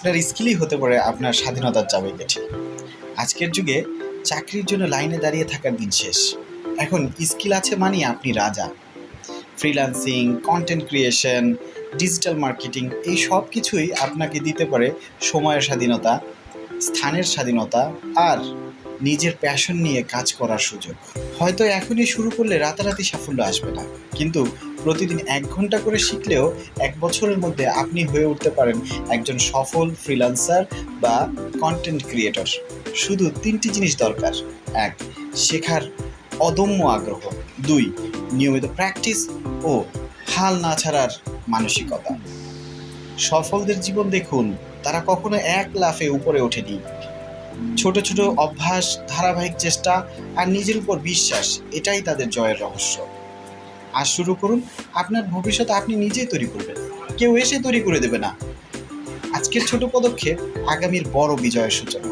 আপনার স্কিলই হতে পারে আপনার স্বাধীনতার চাবিকাঠি। আজকের যুগে চাকরির জন্য লাইনে দাঁড়িয়ে থাকার দিন শেষ। এখন স্কিল আছে মানেই আপনি রাজা। Freelancing, content creation, digital marketing এই সব কিছুই আপনাকে দিতে পারে সময়ের স্বাধীনতা, স্থানের স্বাধীনতা আর নিজের প্যাশন নিয়ে কাজ করার সুযোগ। হয়তো এখনই শুরু করলে রাতারাতি সাফল্য আসবে না, কিন্তু প্রতিদিন 1 ঘন্টা করে শিখলেও 1 বছরের মধ্যে আপনি হয়ে উঠতে পারেন একজন সফল ফ্রিল্যান্সার বা কন্টেন্ট ক্রিয়েটর। শুধু 3টি জিনিস দরকার: 1. শেখার অদম্য আগ্রহ, 2. নিয়মিত প্র্যাকটিস ও হাল না ছাড়ার মানসিকতা। সফলদের জীবন দেখুন, তারা কখনো এক লাফে উপরে ওঠেনি। ছোট ছোট অভ্যাস, ধারাবাহিক চেষ্টা আর নিজের উপর বিশ্বাস, এটাই তাদের জয়ের রহস্য। আজ শুরু করুন, আপনার ভবিষ্যৎ আপনি নিজেই তৈরি করবেন, কেউ এসে তৈরি করে দেবে না। আজকের ছোট পদক্ষেপ আগামীর বড় বিজয়ের সূচনা।